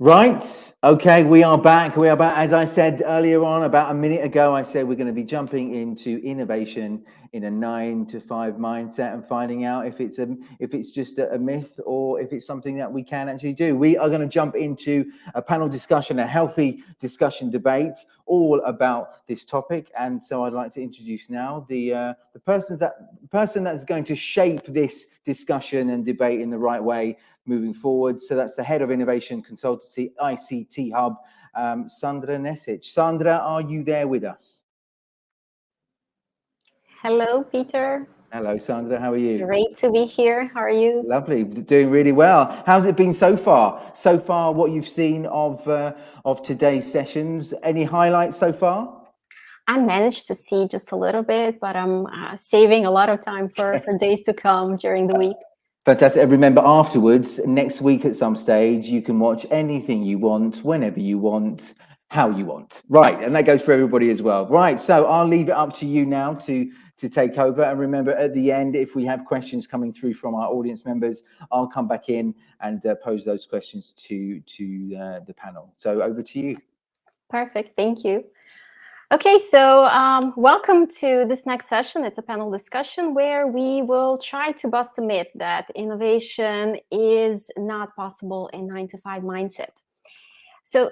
Right. Okay, we are back. We are back. As I said earlier on, about a minute ago, I said we're going to be jumping into innovation in a 9 to 5 mindset and finding out if it's just a myth or if it's something that we can actually do. We are going to jump into a panel discussion, a healthy discussion debate, all about this topic. And so I'd like to introduce now the person that's going to shape this discussion and debate in the right way moving forward. So that's the head of innovation consultancy, ICT Hub, Sandra Nesic. Sandra, are you there with us? Hello, Peter. Hello, Sandra. How are you? Great to be here. How are you? Lovely. Doing really well. How's it been so far? So far, what you've seen of today's sessions? Any highlights so far? I managed to see just a little bit, but I'm saving a lot of time for days to come during the week. Fantastic. And remember, afterwards, next week at some stage, you can watch anything you want, whenever you want, how you want. Right. And that goes for everybody as well. Right. So I'll leave it up to you now to take over. And remember, at the end, if we have questions coming through from our audience members, I'll come back in and pose those questions to the panel. So over to you. Perfect. Thank you. Okay, so welcome to this next session. It's a panel discussion where we will try to bust a myth that innovation is not possible in 9 to 5 mindset. So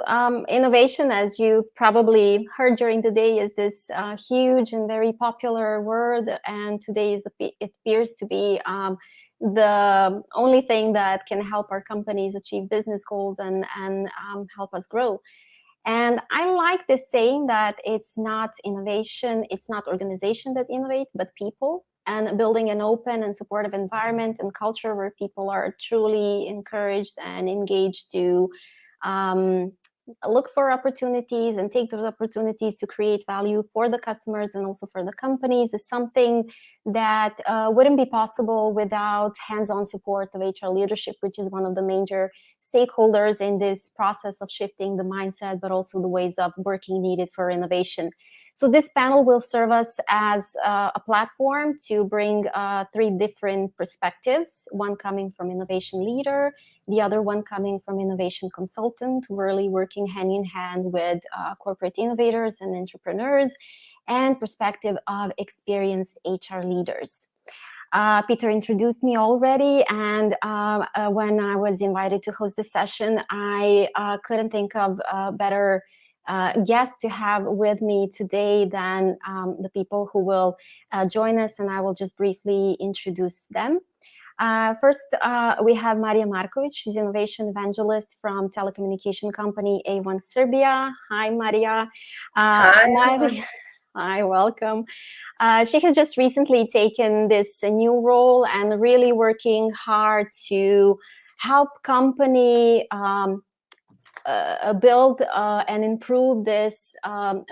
innovation, as you probably heard during the day, is this huge and very popular word. And today it appears to be the only thing that can help our companies achieve business goals and help us grow. And I like this saying that it's not innovation, it's not organization that innovate, but people, and building an open and supportive environment and culture where people are truly encouraged and engaged to look for opportunities and take those opportunities to create value for the customers and also for the companies is something that wouldn't be possible without hands-on support of HR leadership, which is one of the major stakeholders in this process of shifting the mindset, but also the ways of working needed for innovation. So this panel will serve us as a platform to bring 3 different perspectives, one coming from innovation leader, the other one coming from innovation consultant, really working hand in hand with corporate innovators and entrepreneurs, and perspective of experienced HR leaders. Peter introduced me already, and when I was invited to host the session, I couldn't think of a better guests to have with me today than the people who will join us, and I will just briefly introduce them. First, we have Maria Markovic. She's innovation evangelist from telecommunication company A1 Serbia. Hi, Maria. Hi. Maria. Hi, welcome. She has just recently taken this new role and really working hard to help company build and improve this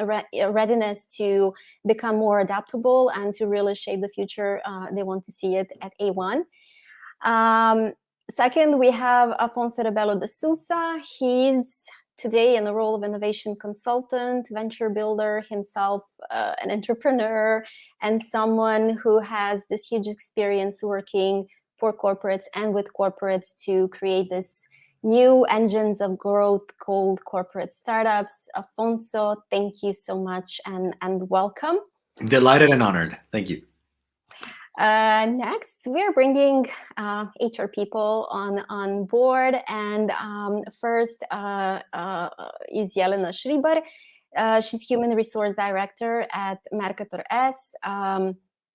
readiness to become more adaptable and to really shape the future they want to see it at A1. Second, we have Afonso Rebelo de Sousa. He's today in the role of innovation consultant, venture builder, himself an entrepreneur, and someone who has this huge experience working for corporates and with corporates to create this new engines of growth called corporate startups. Afonso, thank you so much and welcome. Delighted and honored. Thank you. Next, we're bringing HR people on board, and first is Jelena Šribar. She's Human Resource Director at Mercator S.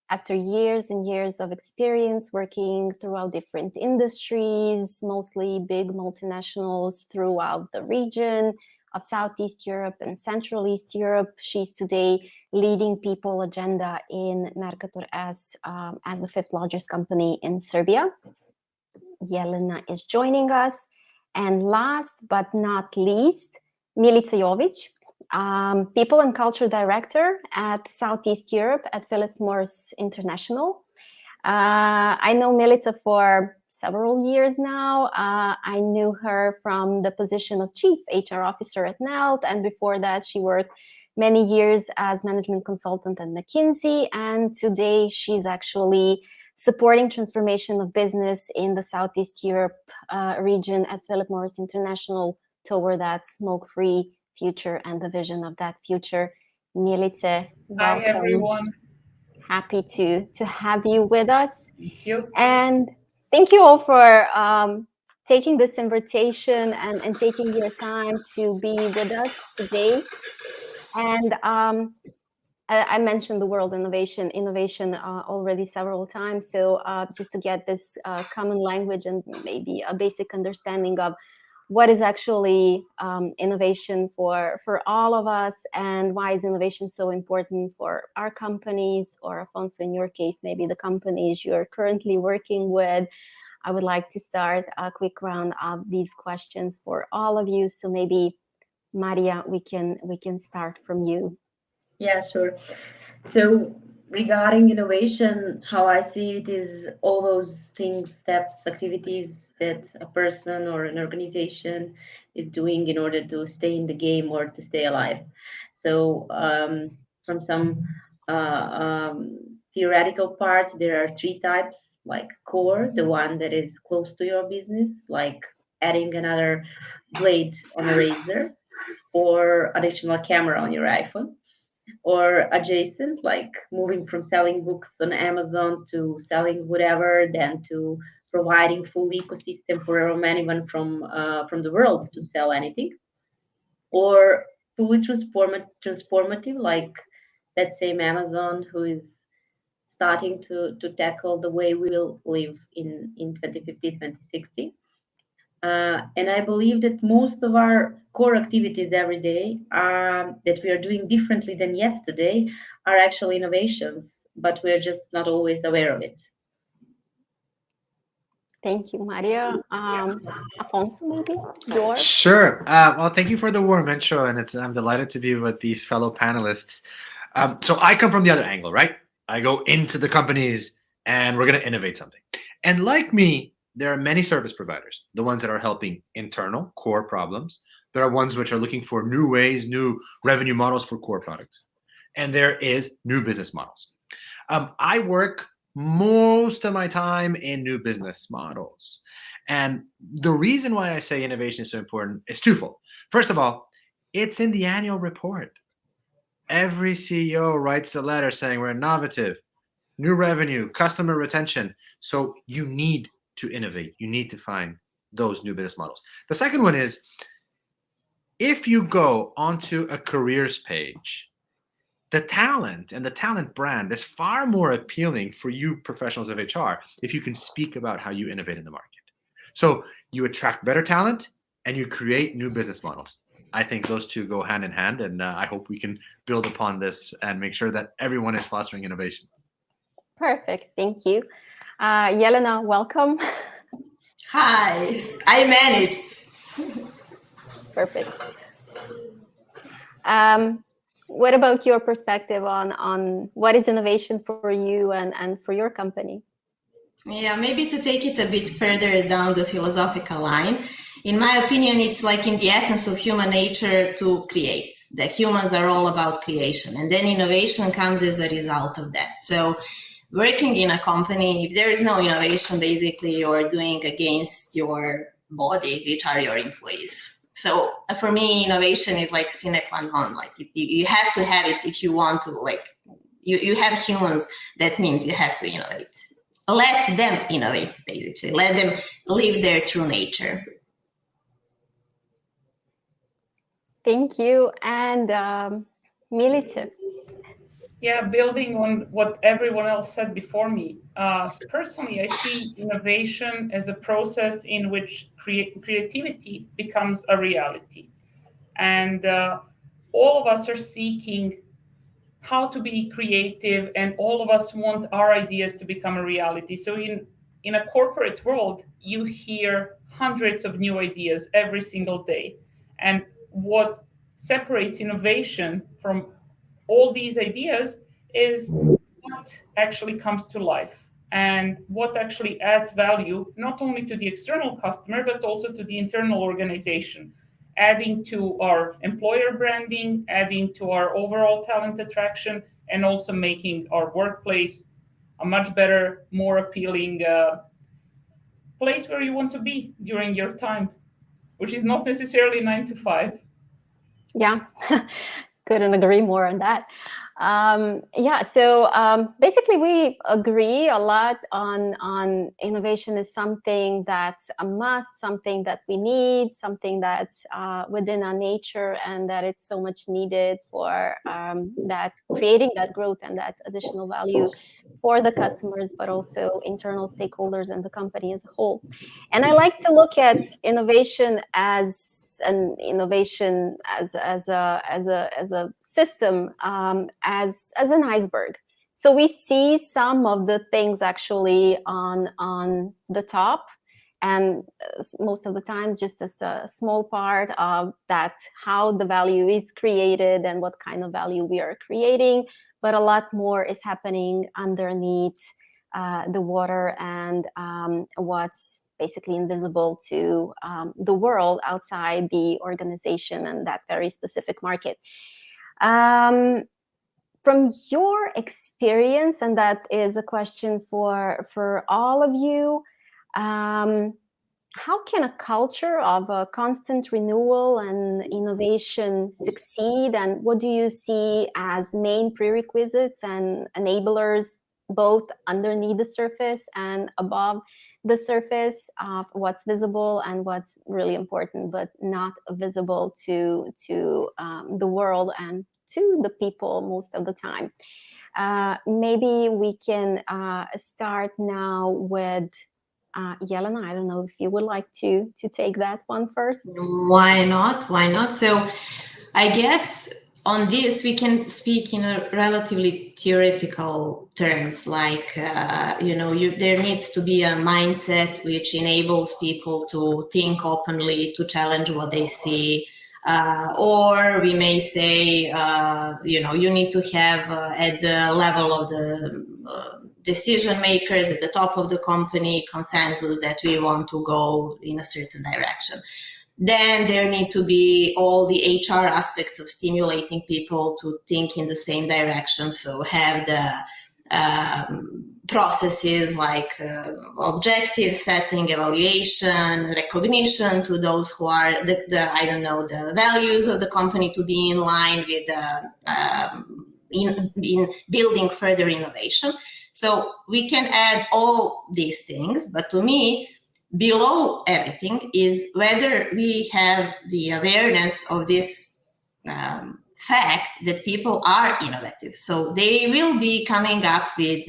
After years and years of experience working throughout different industries, mostly big multinationals throughout the region of Southeast Europe and Central East Europe, she's today leading people agenda in Mercator S as the 5th largest company in Serbia. Jelena is joining us. And last but not least, Milica Jovic. People and Culture Director at Southeast Europe at Philip Morris International. I know Milica for several years now. I knew her from the position of Chief HR Officer at Nelt, and before that she worked many years as management consultant at McKinsey, and today she's actually supporting transformation of business in the Southeast Europe region at Philip Morris International toward that smoke-free future and the vision of that future. Milice, welcome. Hi, everyone. Happy to have you with us. Thank you. And thank you all for taking this invitation and taking your time to be with us today. And I mentioned the word innovation already several times. So just to get this common language and maybe a basic understanding of what is actually innovation for all of us, and why is innovation so important for our companies, or Afonso, in your case, maybe the companies you're currently working with. I would like to start a quick round of these questions for all of you. So maybe, Maria, we can start from you. Yeah, sure. So regarding innovation, how I see it is all those things, steps, activities that a person or an organization is doing in order to stay in the game or to stay alive. So from some theoretical parts, there are three types, like core, the one that is close to your business, like adding another blade on a razor or additional camera on your iPhone. Or adjacent, like moving from selling books on Amazon to selling whatever, then to providing full ecosystem for anyone from the world to sell anything. Or fully transformative, like that same Amazon, who is starting to tackle the way we will live in 2050, 2060. And I believe that most of our core activities every day that we are doing differently than yesterday are actually innovations, but we're just not always aware of it. Thank you, Maria. Afonso, maybe yours? Sure. Well, thank you for the warm intro, and I'm delighted to be with these fellow panelists. So I come from the other angle, right? I go into the companies, and we're going to innovate something. And like me, there are many service providers, the ones that are helping internal core problems. There are ones which are looking for new ways, new revenue models for core products. And there is new business models. I work most of my time in new business models. And the reason why I say innovation is so important is twofold. First of all, it's in the annual report. Every CEO writes a letter saying we're innovative, new revenue, customer retention. So you need to innovate. You need to find those new business models. The second one is, if you go onto a careers page, the talent and the talent brand is far more appealing for you professionals of HR if you can speak about how you innovate in the market. So you attract better talent and you create new business models. I think those two go hand in hand, and I hope we can build upon this and make sure that everyone is fostering innovation. Perfect. Thank you. Yelena, welcome. Hi, I managed. Perfect. What about your perspective on what is innovation for you and for your company? Yeah, maybe to take it a bit further down the philosophical line, in my opinion, it's like in the essence of human nature to create. That humans are all about creation, and then innovation comes as a result of that. So working in a company, if there is no innovation, basically you're doing against your body, which are your employees. So for me, innovation is like sine qua non. Like you have to have it if you want to. Like you have humans, that means you have to innovate. Let them innovate, basically. Let them live their true nature. Thank you. And Milice. Yeah, building on what everyone else said before me. Personally, I see innovation as a process in which creativity becomes a reality. And all of us are seeking how to be creative, and all of us want our ideas to become a reality. So in a corporate world, you hear hundreds of new ideas every single day. And what separates innovation from all these ideas is what actually comes to life and what actually adds value, not only to the external customer, but also to the internal organization, adding to our employer branding, adding to our overall talent attraction, and also making our workplace a much better, more appealing place where you want to be during your time. which is not necessarily 9 to 5. Yeah, couldn't agree more on that. Yeah, so basically we agree a lot on innovation is something that's a must, something that we need, something that's within our nature, and that it's so much needed for that creating that growth and that additional value for the customers, but also internal stakeholders and the company as a whole. And I like to look at innovation as a system, as an iceberg. So we see some of the things actually on the top, and most of the times just as a small part of that, how the value is created and what kind of value we are creating. But a lot more is happening underneath the water, and what's basically invisible to the world outside the organization and that very specific market. From your experience, and that is a question for all of you, how can a culture of a constant renewal and innovation succeed? And what do you see as main prerequisites and enablers, both underneath the surface and above the surface, of what's visible and what's really important but not visible to the world and to the people most of the time? Maybe we can start now with Jelena. I don't know if you would like to take that one first. Why not? So I guess on this we can speak in a relatively theoretical terms, like there needs to be a mindset which enables people to think openly, to challenge what they see, or we may say you need to have at the level of the decision makers at the top of the company consensus that we want to go in a certain direction. Then there need to be all the HR aspects of stimulating people to think in the same direction. So have the processes like objective setting, evaluation, recognition to those who are the values of the company to be in line with in building further innovation. So we can add all these things, but to me, below everything is whether we have the awareness of this fact that people are innovative. So they will be coming up with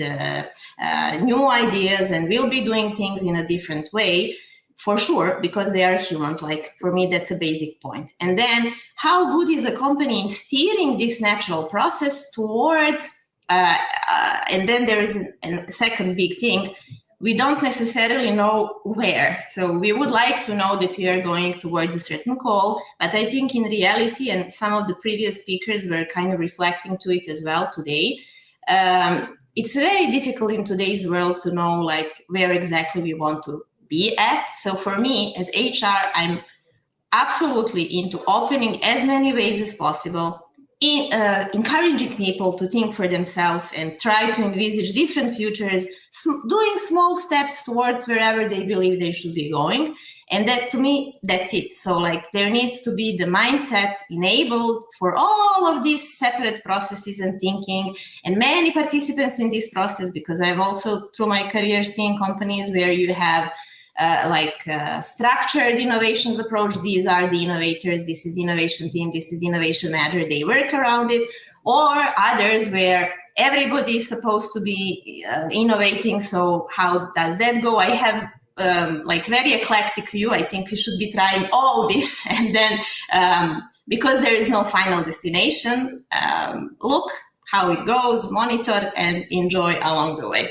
new ideas and will be doing things in a different way, for sure, because they are humans. Like, for me, that's a basic point. And then how good is a company in steering this natural process towards, and then there is a second big thing, we don't necessarily know where. So we would like to know that we are going towards a certain goal, but I think in reality, and some of the previous speakers were kind of reflecting to it as well today, it's very difficult in today's world to know like where exactly we want to be at. So for me as HR, I'm absolutely into opening as many ways as possible, encouraging people to think for themselves and try to envisage different futures, doing small steps towards wherever they believe they should be going. And that, to me, that's it. So like there needs to be the mindset enabled for all of these separate processes and thinking, and many participants in this process, because I've also through my career seen companies where you have structured innovations approach. These are the innovators, this is the innovation team, this is the innovation manager, they work around it. Or others where everybody is supposed to be innovating. So how does that go? I have very eclectic view. I think we should be trying all this, and then because there is no final destination, look how it goes, monitor and enjoy along the way.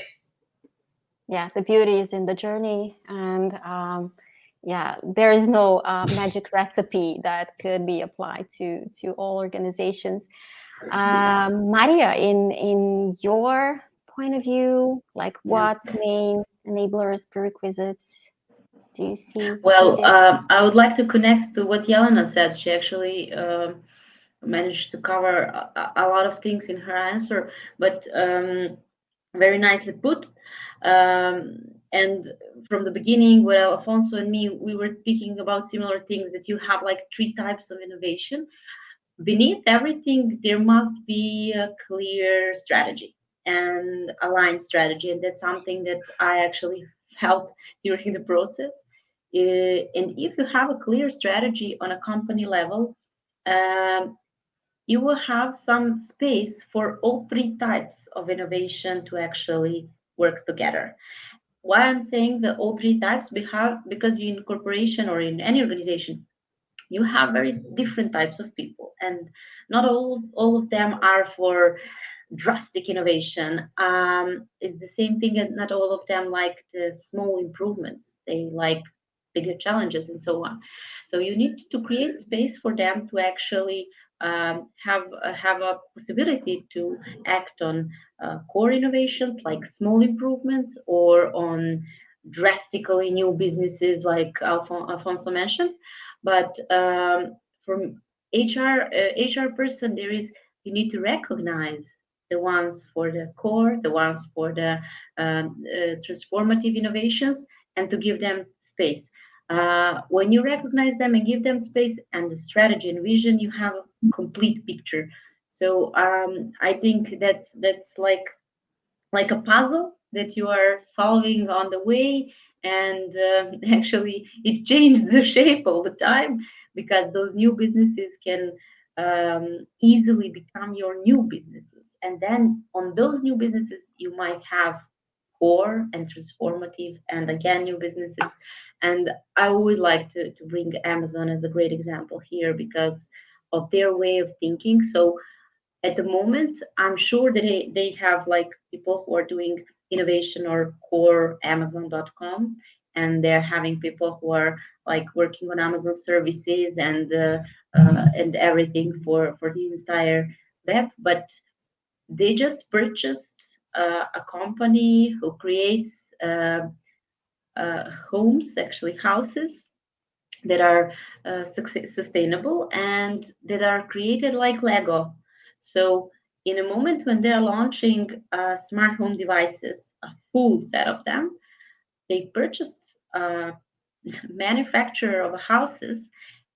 Yeah, the beauty is in the journey, and there is no magic recipe that could be applied to all organizations. Maria, in your point of view, like what main enablers, prerequisites do you see? Well, I would like to connect to what Jelena said. She actually managed to cover a lot of things in her answer, but very nicely put. And from the beginning, with Alfonso and me, we were speaking about similar things, that you have like 3 types of innovation. Beneath everything, there must be a clear strategy and aligned strategy. And that's something that I actually felt during the process. And if you have a clear strategy on a company level, you will have some space for all 3 types of innovation to actually work together. Why I'm saying the all 3 types, because you in corporation or in any organization, you have very different types of people, and not all of them are for drastic innovation. It's the same thing, and not all of them like the small improvements. They like bigger challenges and so on. So you need to create space for them to actually have a possibility to act on core innovations like small improvements, or on drastically new businesses like Alfonso mentioned. But from HR person, you need to recognize the ones for the core, the ones for the transformative innovations, and to give them space. When you recognize them and give them space and the strategy and vision, you have a complete picture. So I think that's like a puzzle that you are solving on the way, and actually it changed the shape all the time, because those new businesses can easily become your new businesses, and then on those new businesses you might have core and transformative, and again new businesses. And I would like to bring Amazon as a great example here, because of their way of thinking. So at the moment, I'm sure that they have like people who are doing innovation or core Amazon.com, and they're having people who are like working on Amazon services and everything for the entire web. But they just purchased a company who creates homes, actually houses that are sustainable and that are created like Lego. So, in a moment when they are launching smart home devices, a full set of them, they purchased a manufacturer of houses.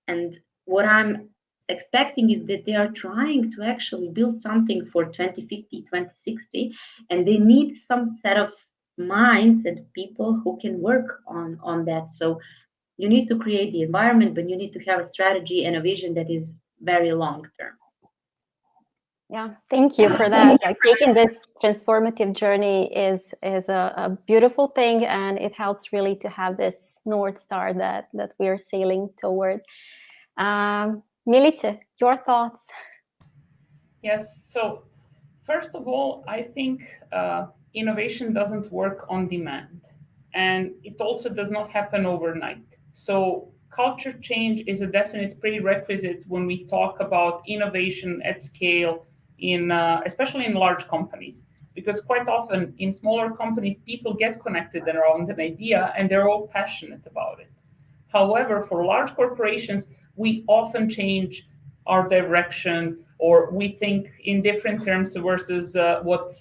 And what I'm expecting is that they are trying to actually build something for 2050, 2060, and they need some set of minds and people who can work on that. So you need to create the environment, but you need to have a strategy and a vision that is very long term. Yeah, thank you for that. Like taking this transformative journey is a beautiful thing, and it helps really to have this North Star that we are sailing toward. Milica, your thoughts? Yes. So first of all, I think innovation doesn't work on demand, and it also does not happen overnight. So culture change is a definite prerequisite when we talk about innovation at scale, especially in large companies, because quite often in smaller companies, people get connected around an idea and they're all passionate about it. However, for large corporations, we often change our direction, or we think in different terms versus what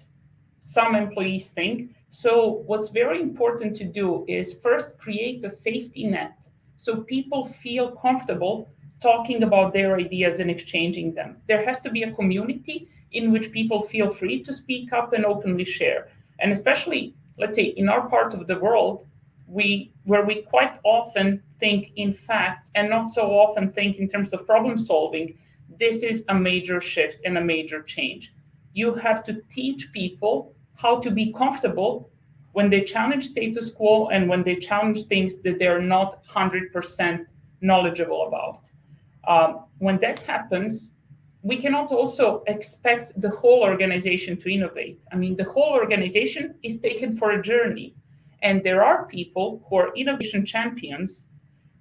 some employees think. So what's very important to do is first create a safety net so people feel comfortable talking about their ideas and exchanging them. There has to be a community in which people feel free to speak up and openly share. And especially, let's say, in our part of the world, where we quite often think in facts and not so often think in terms of problem solving, this is a major shift and a major change. You have to teach people how to be comfortable when they challenge status quo and when they challenge things that they're not 100% knowledgeable about. When that happens, we cannot also expect the whole organization to innovate. I mean, the whole organization is taken for a journey. And there are people who are innovation champions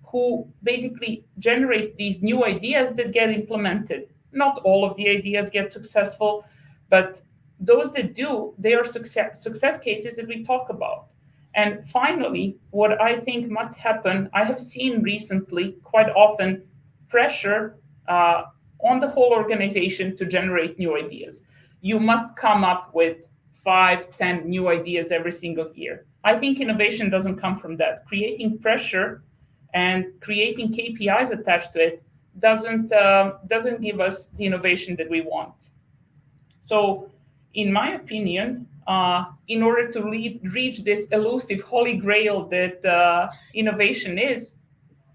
who basically generate these new ideas that get implemented. Not all of the ideas get successful, but those that do, they are success cases that we talk about. And finally, what I think must happen, I have seen recently quite often pressure on the whole organization to generate new ideas. You must come up with 5, 10 new ideas every single year. I think innovation doesn't come from that. Creating pressure and creating KPIs attached to it doesn't give us the innovation that we want. So, in my opinion, in order to reach this elusive holy grail that innovation is,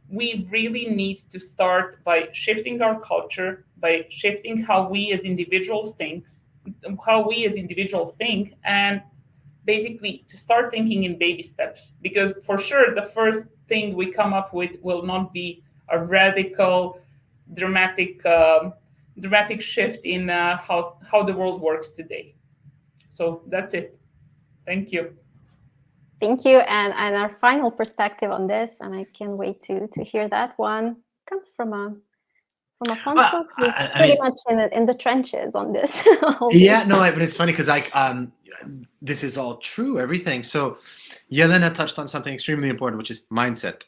we really need to start by shifting our culture, by shifting how we as individuals think, and basically to start thinking in baby steps. Because for sure, the first thing we come up with will not be a radical, dramatic shift in how the world works today. So that's it. Thank you. Thank you. And our final perspective on this, and I can't wait to hear that one, comes from Afonso, who's pretty much in the trenches on this. Yeah, no, but it's funny because this is all true, everything. So Yelena touched on something extremely important, which is mindset.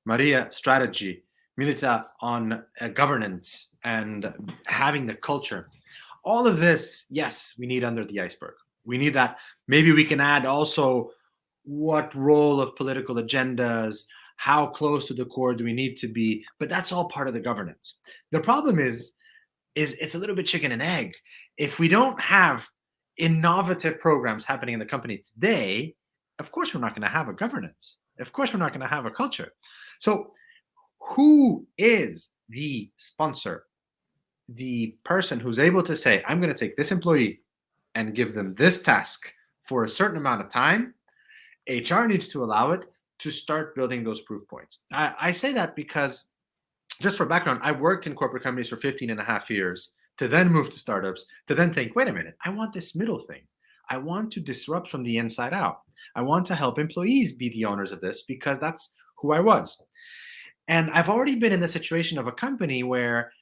Maria, strategy. Milica on governance and having the culture. All of this, yes, we need under the iceberg. We need that. Maybe we can add also what role of political agendas, how close to the core do we need to be, but that's all part of the governance. The problem is it's a little bit chicken and egg. If we don't have innovative programs happening in the company today, of course we're not going to have a governance. Of course we're not going to have a culture. So who is the sponsor, the person who's able to say, I'm going to take this employee and give them this task for a certain amount of time? HR needs to allow it to start building those proof points. I say that because, just for background, I worked in corporate companies for 15 and a half years to then move to startups, to then think, wait a minute, I want this middle thing. I want to disrupt from the inside out. I want to help employees be the owners of this because that's who I was. And I've already been in the situation of a company where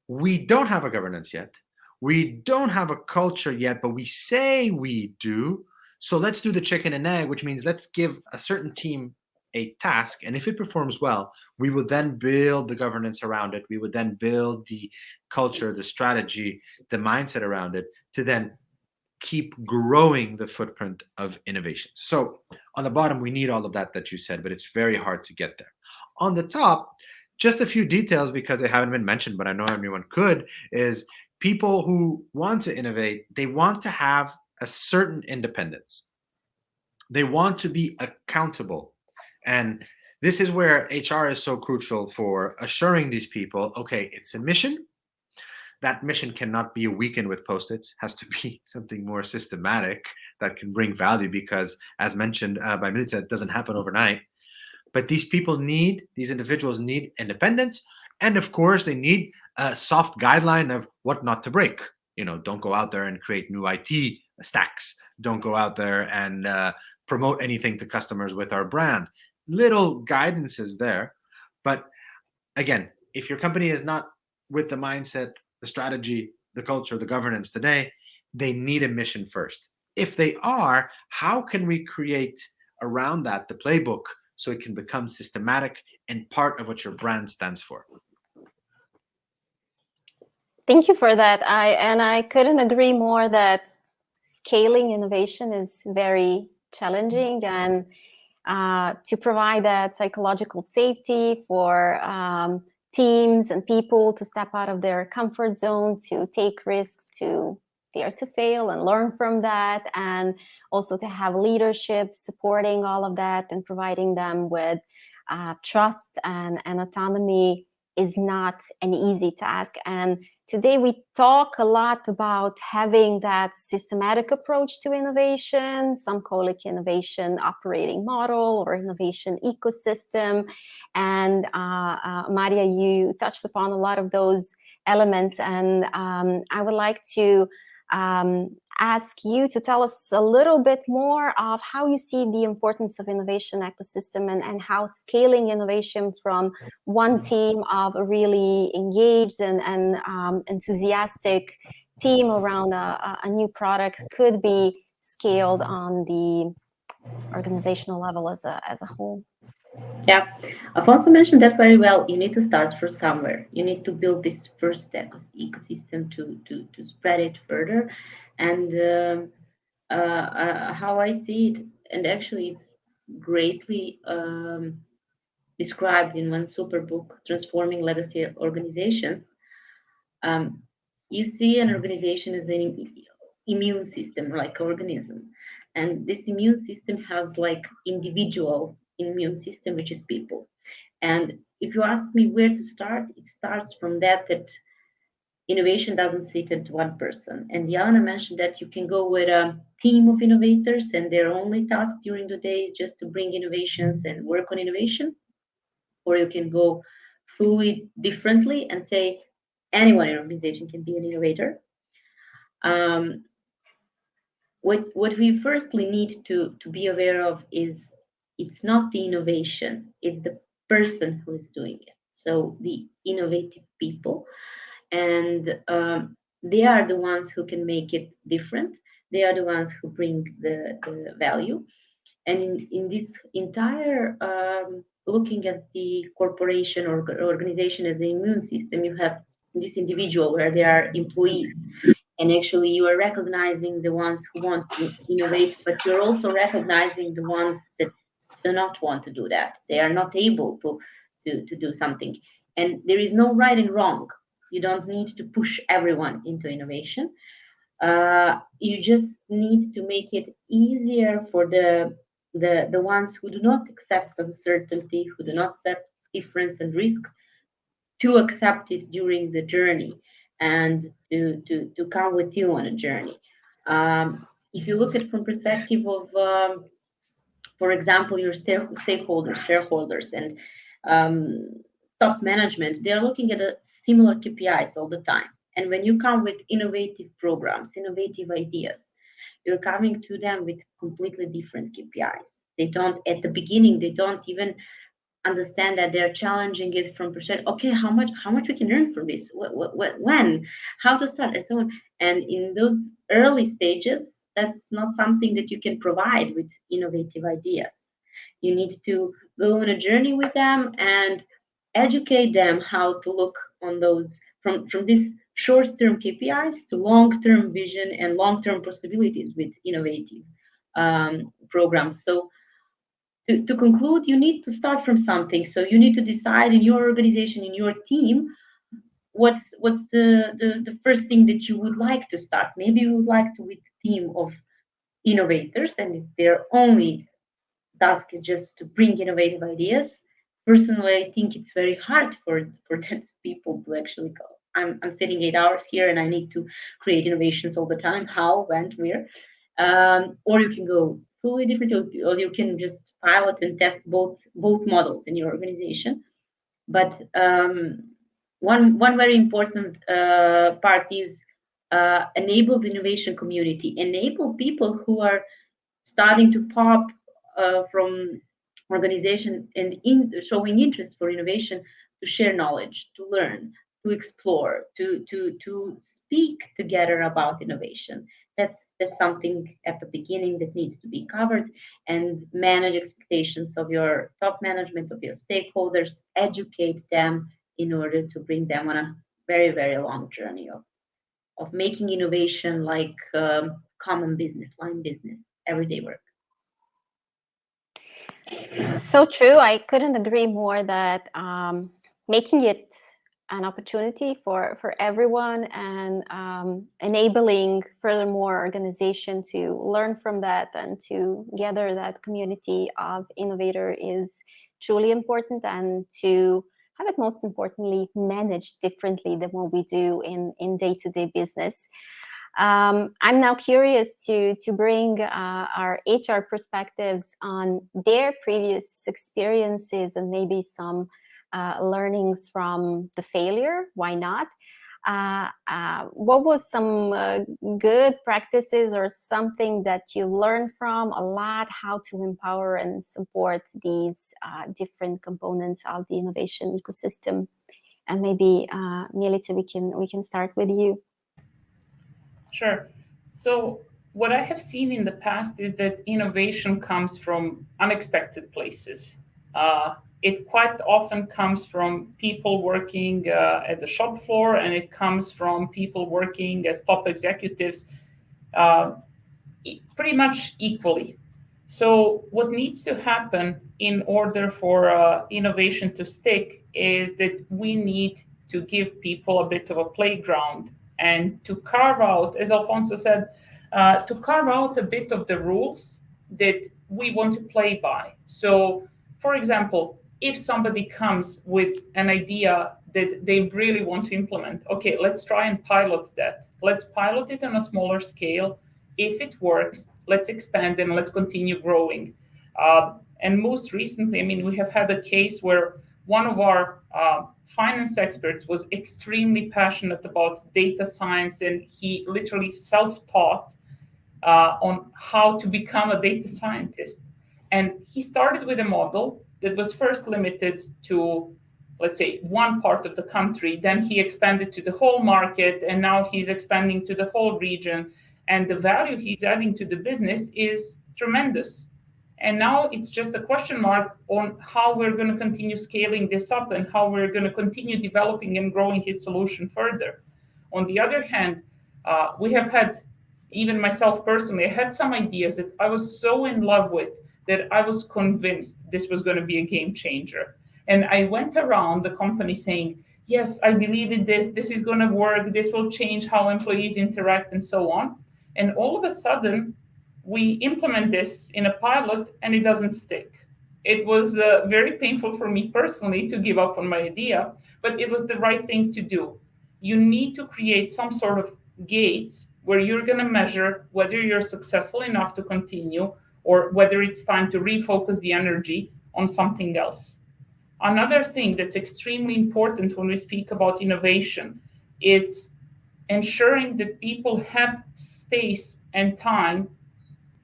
we don't have a governance yet. We don't have a culture yet, but we say we do. So let's do the chicken and egg, which means let's give a certain team a task. And if it performs well, we would then build the governance around it. We would then build the culture, the strategy, the mindset around it to then keep growing the footprint of innovations. So on the bottom, we need all of that you said, but it's very hard to get there. On the top, just a few details because they haven't been mentioned, but I know everyone could, is people who want to innovate, they want to have a certain independence. They want to be accountable. And this is where HR is so crucial for assuring these people, okay, it's a mission. That mission cannot be a weekend with Post-its, has to be something more systematic that can bring value because, as mentioned by Milica, it doesn't happen overnight. But these individuals need independence. And of course, they need a soft guideline of what not to break. Don't go out there and create new IT stacks. Don't go out there and promote anything to customers with our brand. Little guidance is there. But again, if your company is not with the mindset, the strategy, the culture, the governance today, they need a mission first. If they are, how can we create around that the playbook so it can become systematic and part of what your brand stands for? Thank you for that. I couldn't agree more that scaling innovation is very challenging, and to provide that psychological safety for teams and people to step out of their comfort zone, to take risks, to dare to fail and learn from that, and also to have leadership supporting all of that and providing them with trust and autonomy is not an easy task. And today we talk a lot about having that systematic approach to innovation. Some call it innovation operating model or innovation ecosystem. And Maria, you touched upon a lot of those elements. And I would like to ask you to tell us a little bit more of how you see the importance of innovation ecosystem and how scaling innovation from one team of a really engaged and enthusiastic team around a new product could be scaled on the organizational level as a whole. Yeah, Afonso mentioned that very well. You need to start from somewhere. You need to build this first ecosystem to spread it further. And how I see it, and actually it's greatly described in one super book, Transforming Legacy Organizations. You see an organization as an immune system, like organism, and this immune system has like individual immune system, which is people. And if you ask me where to start, it starts from that innovation doesn't sit at one person. And Diana mentioned that you can go with a team of innovators, and their only task during the day is just to bring innovations and work on innovation. Or you can go fully differently and say anyone in an organization can be an innovator. What we firstly need to be aware of is it's not the innovation, it's the person who is doing it. So the innovative people, and they are the ones who can make it different. They are the ones who bring the value. And in this entire looking at the corporation or organization as an immune system, you have this individual where they are employees, and actually you are recognizing the ones who want to innovate, but you're also recognizing the ones that do not want to do that. They are not able to do something, and there is no right and wrong. You don't need to push everyone into innovation. You just need to make it easier for the ones who do not accept uncertainty, who do not accept difference and risks, to accept it during the journey, and to come with you on a journey. If you look at from perspective of, for example, your stakeholders, shareholders, and top management, they are looking at a similar KPIs all the time. And when you come with innovative programs, innovative ideas, you're coming to them with completely different KPIs. They don't, at the beginning, they don't even understand that they're challenging it from percent. Okay, how much we can earn from this? When? How to start, and so on. And in those early stages, that's not something that you can provide with innovative ideas. You need to go on a journey with them and educate them how to look on those from this short-term KPIs to long-term vision and long-term possibilities with innovative programs. So to conclude, you need to start from something. So you need to decide in your organization, in your team, what's the first thing that you would like to start. Maybe you would like to with a team of innovators, and if their only task is just to bring innovative ideas. Personally, I think it's very hard for those people to actually go. I'm sitting 8 hours here and I need to create innovations all the time. How, when, where? Or you can go fully different, or you can just pilot and test both models in your organization. But one very important part is enable the innovation community, enable people who are starting to pop from organization and showing interest for innovation, to share knowledge, to learn, to explore, to speak together about innovation. That's something at the beginning that needs to be covered, and manage expectations of your top management, of your stakeholders, educate them in order to bring them on a very, very long journey of making innovation like common business, line business, everyday work. So true. I couldn't agree more that making it an opportunity for everyone, and enabling furthermore organization to learn from that and to gather that community of innovator is truly important, and to have it, most importantly, managed differently than what we do in day-to-day business. I'm now curious to bring our HR perspectives on their previous experiences and maybe some learnings from the failure. Why not? What was some good practices or something that you learned from a lot, how to empower and support these different components of the innovation ecosystem? And maybe Milica, we can start with you. Sure. So what I have seen in the past is that innovation comes from unexpected places. It quite often comes from people working at the shop floor, and it comes from people working as top executives. pretty much equally. So what needs to happen in order for innovation to stick is that we need to give people a bit of a playground and to carve out, as Alfonso said, to carve out a bit of the rules that we want to play by. So, for example, if somebody comes with an idea that they really want to implement, okay, let's try and pilot that. Let's pilot it on a smaller scale. If it works, let's expand and let's continue growing. And most recently, I mean, we have had a case where one of our finance experts was extremely passionate about data science, and he literally self-taught on how to become a data scientist. And he started with a model that was first limited to, let's say, one part of the country. Then he expanded to the whole market, and now he's expanding to the whole region. And the value he's adding to the business is tremendous. And now it's just a question mark on how we're going to continue scaling this up and how we're going to continue developing and growing his solution further. On the other hand, we have had, even myself personally, I had some ideas that I was so in love with that I was convinced this was going to be a game changer. And I went around the company saying, yes, I believe in this. This is going to work. This will change how employees interact and so on. And all of a sudden, we implement this in a pilot and it doesn't stick. It was very painful for me personally to give up on my idea, but it was the right thing to do. You need to create some sort of gates where you're going to measure whether you're successful enough to continue or whether it's time to refocus the energy on something else. Another thing that's extremely important when we speak about innovation, it's ensuring that people have space and time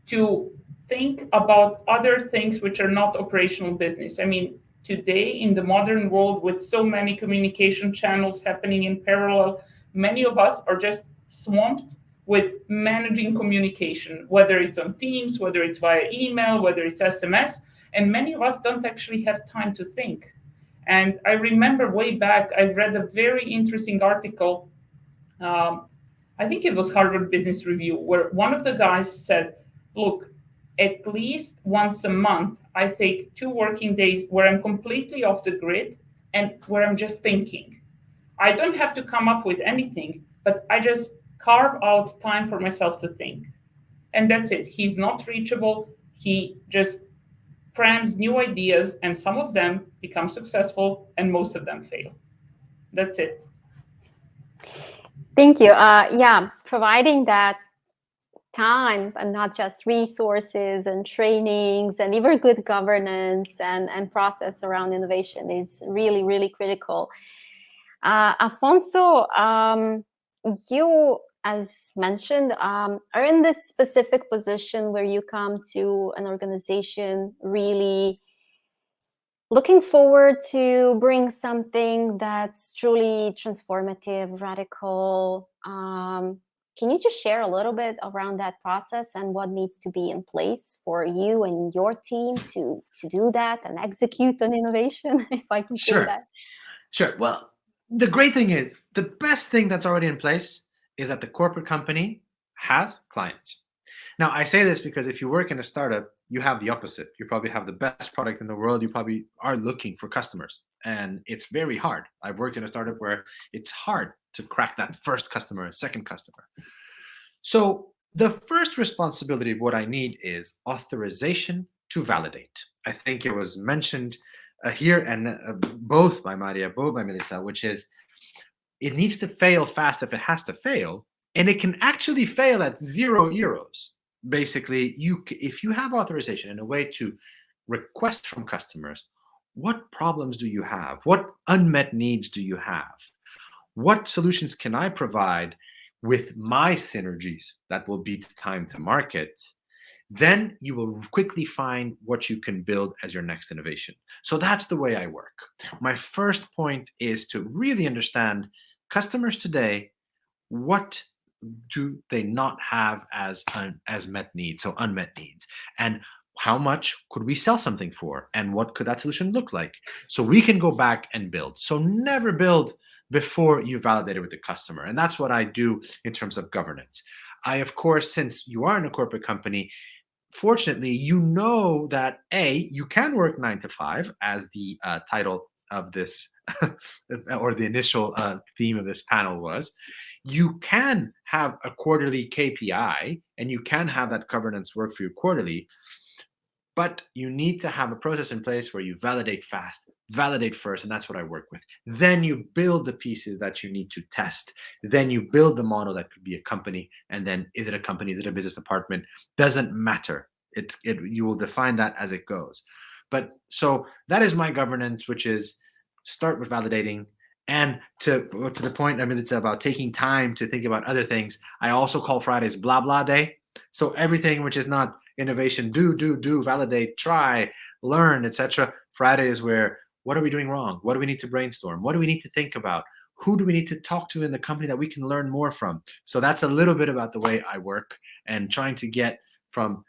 to think about other things which are not operational business. I mean, today in the modern world with so many communication channels happening in parallel, many of us are just swamped with managing communication, whether it's on Teams, whether it's via email, whether it's SMS, and many of us don't actually have time to think. And I remember way back, I read a very interesting article, I think it was Harvard Business Review, where one of the guys said, look, at least once a month, I take 2 working days where I'm completely off the grid and where I'm just thinking. I don't have to come up with anything, but I just carve out time for myself to think. And that's it. He's not reachable. He just crams new ideas, and some of them become successful and most of them fail. That's it. Thank you. Yeah, providing that time and not just resources and trainings and even good governance and process around innovation is really, really critical. Alfonso, you, as mentioned, are in this specific position where you come to an organization really looking forward to bring something that's truly transformative, radical. Can you just share a little bit around that process and what needs to be in place for you and your team to do that and execute on innovation, if I can say that? Sure. Well, the great thing is, the best thing that's already in place is that the corporate company has clients. Now, I say this because if you work in a startup, you have the opposite. You probably have the best product in the world. You probably are looking for customers, and it's very hard. I've worked in a startup where it's hard to crack that first customer, second customer. So the first responsibility of what I need is authorization to validate. I think it was mentioned here, and both by Maria, both by Melissa, which is it needs to fail fast if it has to fail, and it can actually fail at €0. Basically, if you have authorization and a way to request from customers, what problems do you have? What unmet needs do you have? What solutions can I provide with my synergies that will beat time to market? Then you will quickly find what you can build as your next innovation. So that's the way I work. My first point is to really understand customers today, what do they not have as met needs, so unmet needs, and how much could we sell something for, and what could that solution look like, so we can go back and build. So never build before you validate it with the customer, and that's what I do in terms of governance. of course, since you are in a corporate company, fortunately, you know that you can work 9 to 5, as the title of this or the initial theme of this panel was. You can have a quarterly KPI, and you can have that governance work for you quarterly, but you need to have a process in place where you validate fast, validate first, and that's what I work with. Then you build the pieces that you need to test. Then you build the model that could be a company, and then is it a company, is it a business department? Doesn't matter. You will define that as it goes. But so that is my governance, which is start with validating. And to the point, I mean, it's about taking time to think about other things. I also call Fridays blah, blah day. So everything which is not innovation, do, validate, try, learn, etc. Friday is where, what are we doing wrong? What do we need to brainstorm? What do we need to think about? Who do we need to talk to in the company that we can learn more from? So that's a little bit about the way I work, and trying to get from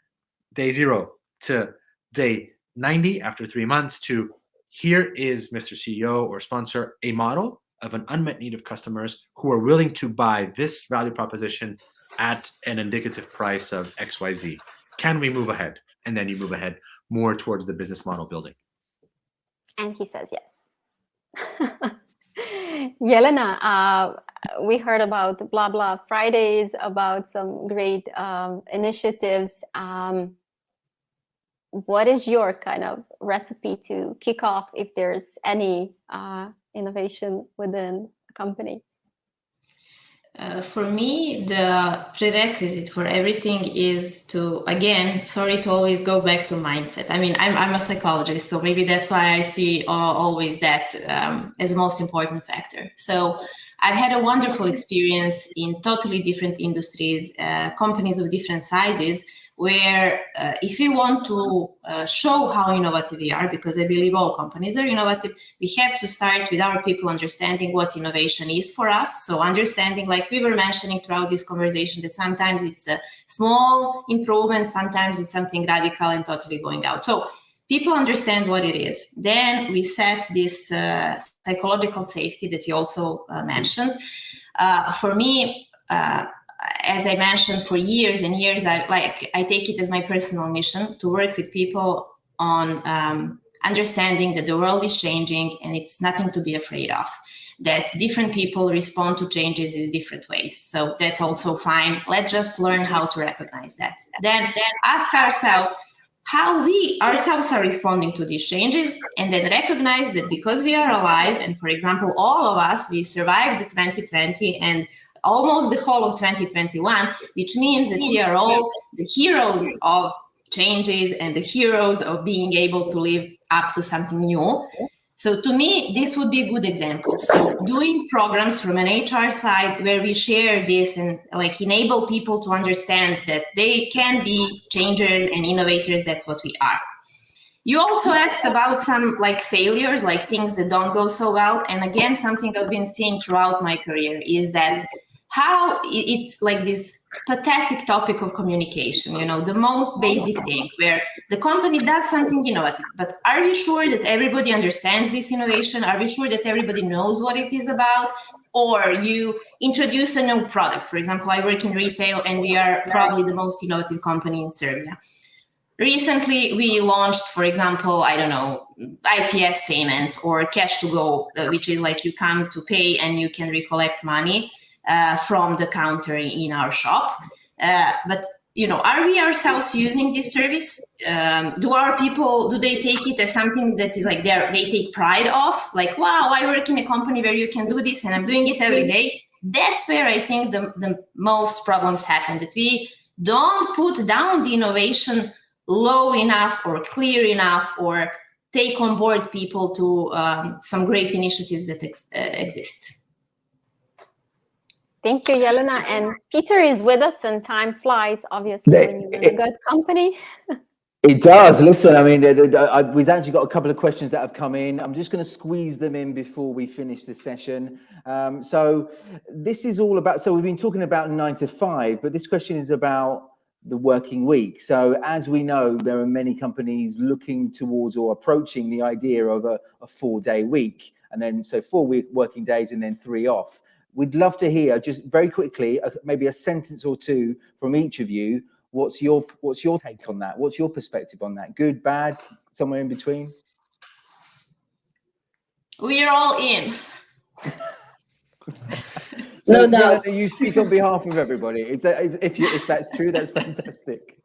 day 0 to day 90 after 3 months to here is, Mr. CEO or sponsor, a model of an unmet need of customers who are willing to buy this value proposition at an indicative price of XYZ. Can we move ahead? And then you move ahead more towards the business model building. And he says yes. Yelena, we heard about Blah Blah Fridays, about some great initiatives. What is your kind of recipe to kick off if there's any innovation within a company? For me, the prerequisite for everything is to, again, sorry to always go back to mindset. I mean, I'm a psychologist, so maybe that's why I see always that as the most important factor. So I've had a wonderful experience in totally different industries, companies of different sizes, where if we want to show how innovative we are, because I believe all companies are innovative, we have to start with our people understanding what innovation is for us. So understanding, like we were mentioning throughout this conversation, that sometimes it's a small improvement, sometimes it's something radical and totally going out. So people understand what it is. Then we set this psychological safety that you also mentioned. For me, as I mentioned, for years and years, I take it as my personal mission to work with people on understanding that the world is changing and it's nothing to be afraid of. That different people respond to changes in different ways. So that's also fine. Let's just learn how to recognize that. Then ask ourselves how we ourselves are responding to these changes, and then recognize that because we are alive, and for example, all of us, we survived the 2020 and almost the whole of 2021, which means that we are all the heroes of changes and the heroes of being able to live up to something new. So to me, this would be a good example. So doing programs from an HR side where we share this and like enable people to understand that they can be changers and innovators, that's what we are. You also asked about some like failures, like things that don't go so well. And again, something I've been seeing throughout my career is that how it's like this pathetic topic of communication, the most basic thing where the company does something innovative, but are we sure that everybody understands this innovation? Are we sure that everybody knows what it is about? Or you introduce a new product. For example, I work in retail and we are probably the most innovative company in Serbia. Recently, we launched, for example, IPS payments or cash to go, which is like you come to pay and you can recollect money from the counter in our shop. But, are we ourselves using this service? Do our people, do they take it as something that is like they take pride of? Like, wow, I work in a company where you can do this and I'm doing it every day. That's where I think the most problems happen, that we don't put down the innovation low enough or clear enough or take on board people to some great initiatives that exist. Thank you, Yelena. And Peter is with us, and time flies, obviously, when you're in a good company. It does. Listen, I mean, we've actually got a couple of questions that have come in. I'm just going to squeeze them in before we finish the session. So this is all about, so we've been talking about 9 to 5, but this question is about the working week. So as we know, there are many companies looking towards or approaching the idea of a 4-day week. And then, so 4 working days and then 3 off. we'd love to hear just very quickly, maybe a sentence or two from each of you. What's your take on that? What's your perspective on that? Good, bad, somewhere in between? We're all in. So, No doubt. Yelena, you speak on behalf of everybody. If that's true, that's fantastic.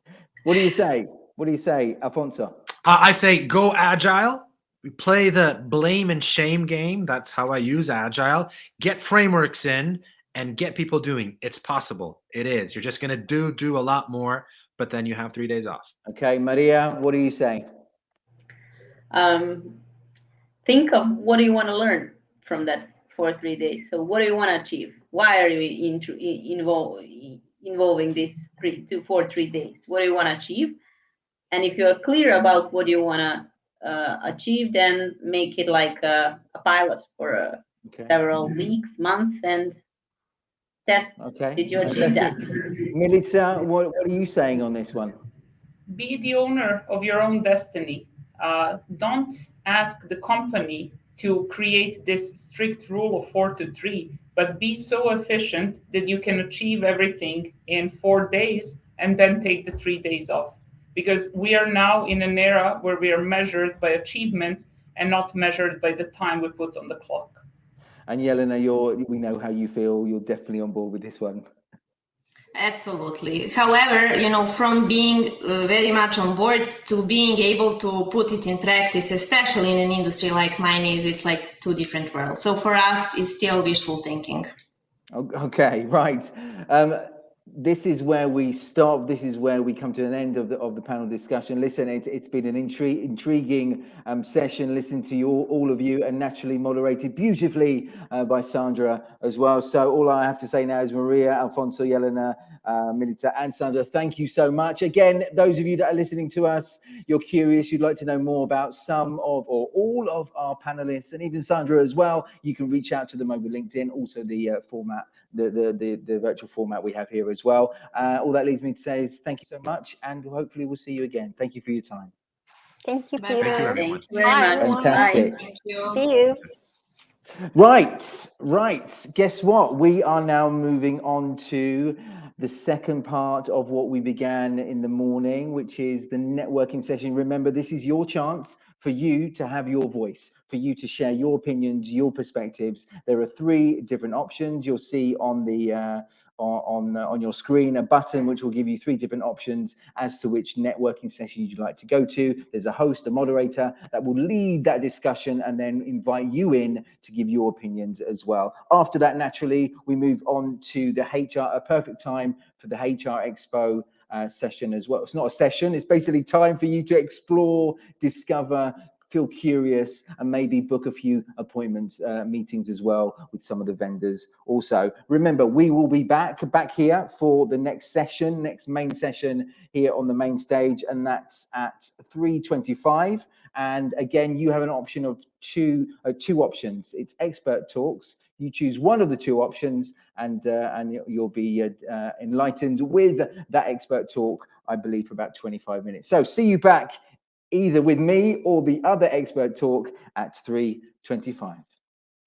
What do you say? What do you say, Alfonso? I say go agile. We play the blame and shame game. That's how I use agile. Get frameworks in and get people doing. It's possible. It is. You're just going to do a lot more, but then you have 3 days off. Okay, Maria, what do you say? Think of what do you want to learn from that for 3 days. So what do you want to achieve? Why are you involving this for 3 days? What do you want to achieve? And if you're clear about what you want to achieve, then make it like a pilot for several weeks, months, and test. Okay. Did you achieve that? Milica, what are you saying on this one? Be the owner of your own destiny. Don't ask the company to create this strict rule of 4 to 3, but be so efficient that you can achieve everything in 4 days and then take the 3 days off. Because we are now in an era where we are measured by achievements and not measured by the time we put on the clock. And Yelena, we know how you feel. You're definitely on board with this one. Absolutely. However, from being very much on board to being able to put it in practice, especially in an industry like mine it's like two different worlds. So for us, it's still wishful thinking. Okay, right. This is where we stop. This is where we come to an end of the panel discussion. Listen, it's been an intriguing session. Listen to all of you, and naturally moderated beautifully by Sandra as well. So all I have to say now is Maria, Alfonso, Yelena, Milica, and Sandra, thank you so much. Again, those of you that are listening to us, you're curious, you'd like to know more about some of or all of our panelists, and even Sandra as well, you can reach out to them over LinkedIn. Also the format, the virtual format we have here as well. All that leaves me to say is thank you so much, and hopefully we'll see you again. Thank you for your time. Thank you, Bye. Peter. Thank you, everyone. Thank you very much. everyone. Fantastic. Thank you. See you. Right. Guess what? We are now moving on to the second part of what we began in the morning, which is the networking session. Remember, this is your chance for you to have your voice, for you to share your opinions, your perspectives. There are 3 different options. You'll see on the on your screen a button which will give you 3 different options as to which networking session you'd like to go to. There's a host, a moderator that will lead that discussion and then invite you in to give your opinions as well. After that, naturally, we move on to the HR, a perfect time for the HR Expo session as well. It's not a session, it's basically time for you to explore, discover, feel curious, and maybe book a few appointments, meetings as well with some of the vendors also. Remember, we will be back here for the next session, next main session here on the main stage, and that's at 3:25. And again, you have an option of two options. It's expert talks. You choose one of the 2 options, and you'll be enlightened with that expert talk, I believe, for about 25 minutes. So see you back either with me or the other expert talk at 3:25.